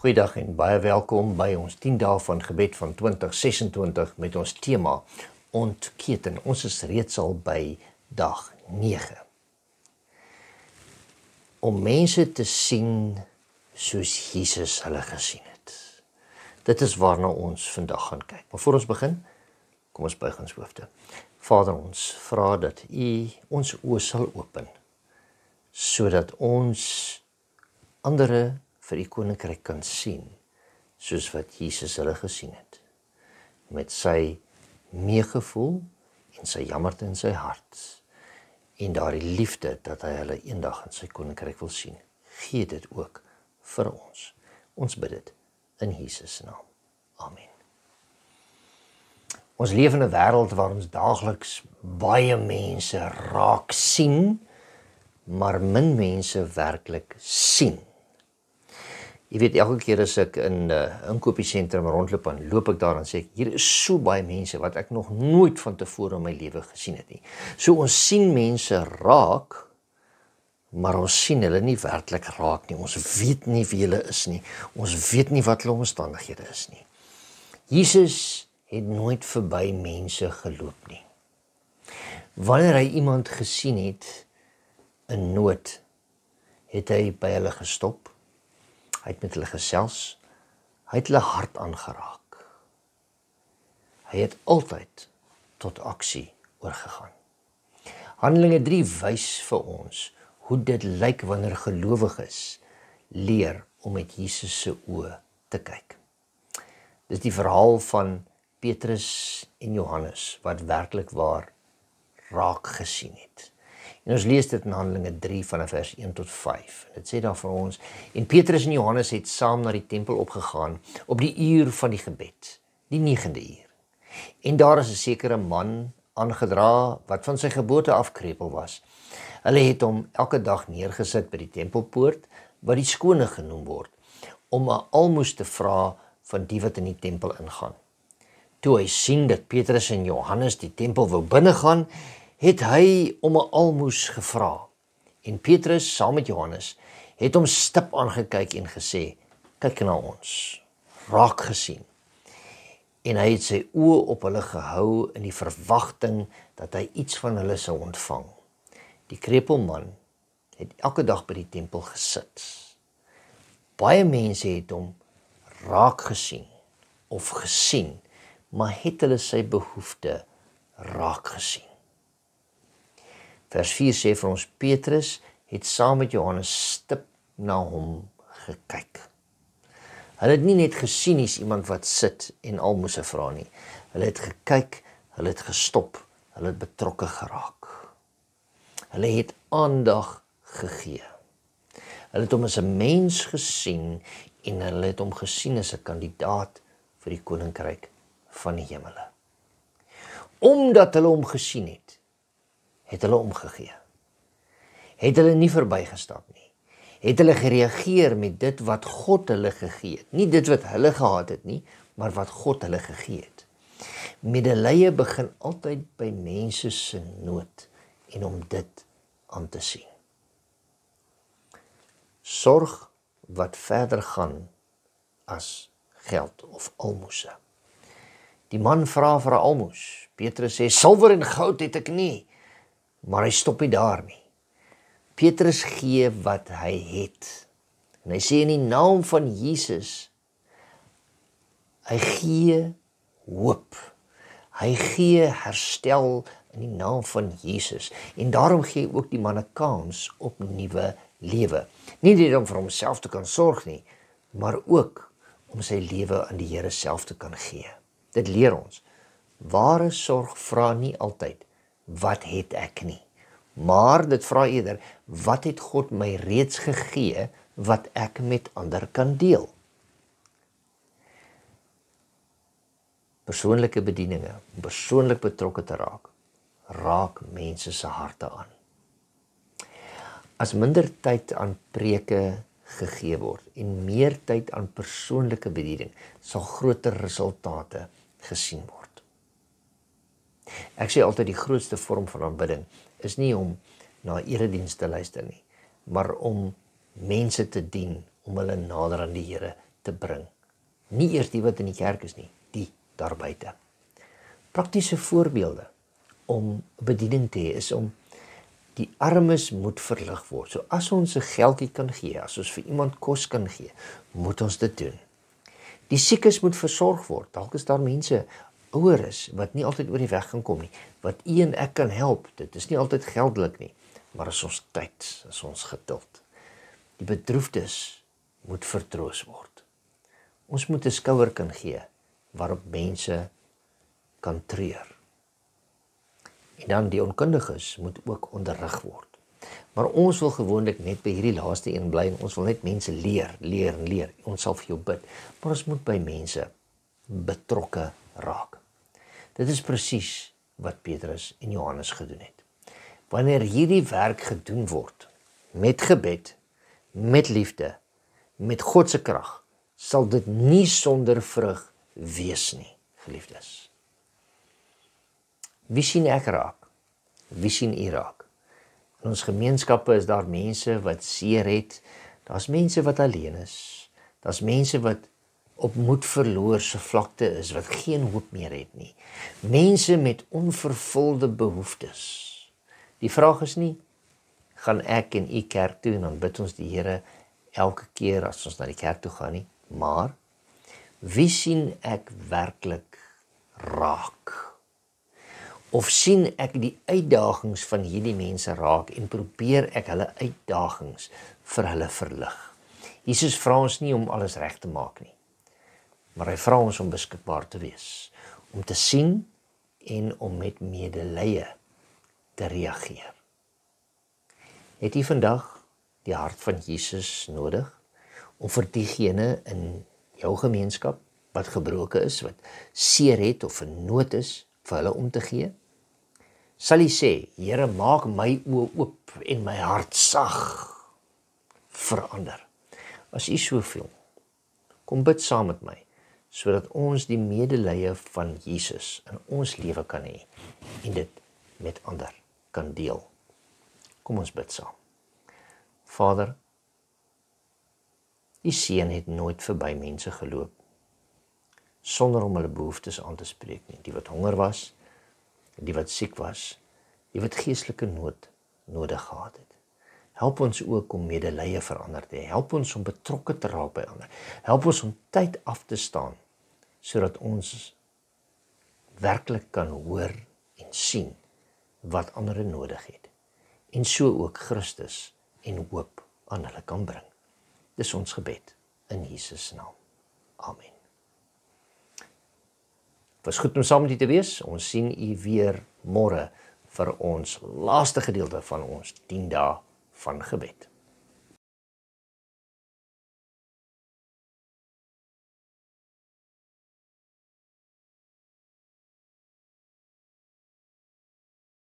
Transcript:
Goeiedag en baie welkom by ons 10 dae van gebed van 2026 met ons tema ontketen. Ons is reeds al by dag 9. Om mense te sien soos Jesus hulle gesien het. Dit is waarna ons vandag gaan kyk. Maar voor ons begin, kom ons buig ons hoofde. Vader, ons vra dat U ons oë sal open, sodat ons ander vir U koninkryk kan sien, soos wat Jesus hulle gesien het. Met sy meegevoel en sy jammerte in sy hart, en daardie liefde dat hy hulle eendag in sy koninkryk wil sien. Gee dit ook vir ons. Ons bid dit in Jesus naam. Amen. Ons leef in 'n wêreld waar ons daagliks baie mense raak sien, maar min mense werklik sien. Jy weet, elke keer as ek in 'n inkopiesentrum rondloop, en loop ek daar en sê ek, hier is so baie mense wat ek nog nooit van tevore in my lewe gesien het nie. So ons sien mense raak, maar ons sien hulle nie werklik raak nie. Ons weet nie wie hulle is nie. Ons weet nie wat hulle omstandighede is nie. Jesus het nooit verby mense geloop nie. Wanneer hy iemand gesien het in nood, het hy by hulle gestop. Hy het met hulle gesels, hy het hulle hart aangeraak. Hy het altyd tot aksie oorgegaan. Handelinge 3 wys vir ons hoe dit lyk wanneer gelowiges leer om met Jesus se oë te kyk. Dis die verhaal van Petrus en Johannes wat werklik waar raak gesien het. En ons lees dit in Handelinge 3 vanaf vers 1 tot 5. Dit sê daar vir ons, en Petrus en Johannes het saam na die tempel opgegaan op die uur van die gebed, die 9de uur. En daar is 'n sekere man aangedra wat van sy geboorte af krepeel was. Hulle het hom elke dag neergesit by die tempelpoort, wat die skone genoem word, om 'n almoes te vra van die wat in die tempel ingaan. Toe hy sien dat Petrus en Johannes die tempel wou binnegaan, het hy om 'n almoes gevra. En Petrus, saam met Johannes, het hom stip aangekyk en gesê, kyk na ons, raak gesien. En hy het sy oë op hulle gehou in die verwagting dat hy iets van hulle sou ontvang. Die krepelman het elke dag by die tempel gesit. Baie mense het hom raak gesien of gesien, maar het hulle sy behoefte raak gesien. Vers 4 sê vir ons, Petrus het saam met Johannes stip na hom gekyk. Hulle het nie net gesien is iemand wat sit en almoses vra nie. Hulle het gekyk, hulle het gestop, hulle het betrokke geraak. Hulle het aandag gegee. Hulle het hom as 'n mens gesien en hulle het hom gesien as 'n kandidaat vir die koninkryk van die hemele. Omdat hulle hom gesien het hulle omgegee. Het hulle nie verbygestap nie. Het hulle gereageer met dit wat God hulle gegee het. Nie dit wat hulle gehad het nie, maar wat God hulle gegee het. Medelee begin altyd by mense se nood en om dit aan te sien. Sorg wat verder gaan as geld of almoses. Die man vra vir 'n almoes. Petrus sê, silwer en goud het ek nie, maar hy stop nie daar nie. Petrus gee wat hy het. En hy sê in die naam van Jesus, hy gee hoop. Hy gee herstel in die naam van Jesus. En daarom gee ook die man 'n kans op nuwe lewe. Nie net om vir homself te kan sorg nie, maar ook om sy lewe aan die Here self te kan gee. Dit leer ons, ware sorg vra nie altyd, wat het ek nie? Maar dit vra eerder, wat het God my reeds gegee, wat ek met ander kan deel? Persoonlike bedieninge, om persoonlik betrokke te raak mense se harte aan. As minder tyd aan preke gegee word en meer tyd aan persoonlike bediening, sal groter resultate gesien word. Ek sê altyd die grootste vorm van aanbidding is nie om na erediens te luister nie, maar om mense te dien, om hulle nader aan die Here te bring. Nie eers die wat in die kerk is nie, die daar buite. Praktiese voorbeelde om bediening te hê is om die armes moet verlig word. So as ons 'n geldjie kan gee, as ons vir iemand kos kan gee, moet ons dit doen. Die siekes moet versorg word. Dalk is daar mense, ouer is, wat nie altyd oor die weg kan kom nie, wat u en ek kan help. Dit is nie altyd geldelik nie, maar is ons tyd, is ons geduld. Die bedroefdes moet vertroos word. Ons moet 'n skouer kan gee, waarop mense kan treur. En dan die onkundiges moet ook onderrig word. Maar ons wil gewoonlik net by hierdie laaste een bly en ons wil net mense leer. Ons sal vir jou bid, maar ons moet by mense betrokke raak. Dit is presies wat Petrus en Johannes gedoen het. Wanneer hierdie werk gedoen word, met gebed, met liefde, met God se krag, sal dit nie sonder vrug wees nie, geliefdes. Wie sien ek raak? Wie sien u raak? In ons gemeenskappe is daar mense wat seer het, daar's mense wat alleen is, daar's mense wat op moed verloor se vlakte is, wat geen hoop meer het nie. Mense met onvervulde behoeftes. Die vraag is nie, gaan ek en u kerk toe en dan bid ons die Here elke keer as ons na die kerk toe gaan nie, maar wie sien ek werklik raak? Of sien ek die uitdagings van hierdie mense raak en probeer ek hulle uitdagings vir hulle verlig? Jesus vra ons nie om alles reg te maak nie, maar hy vra ons om beskikbaar te wees, om te sien en om met medelee te reageer. Het jy vandag die hart van Jesus nodig om vir diegene in jou gemeenskap wat gebroken is, wat seer het of in nood is, vir hulle om te gee? Sal jy sê, Here, maak my oë oop en my hart sag verander? As jy so voel, kom bid saam met my, sodat ons die medelee van Jesus in ons lewe kan hê en dit met ander kan deel. Kom ons bid saam. Vader, die seun het nooit verby mense geloop, sonder om hulle behoeftes aan te spreek nie. Die wat honger was, die wat siek was, die wat geestelike nood nodig gehad het. Help ons ook om medelee vir ander te hê. Help ons om betrokke te raak by ander. Help ons om tyd af te staan, sodat ons werklik kan hoor en sien wat ander nodig het. En so ook Christus en hoop aan hulle kan bring. Dis ons gebed in Jesus naam. Amen. Was goed om saam met u te wees. Ons sien u weer môre vir ons laaste gedeelte van ons 10 dae van gebed.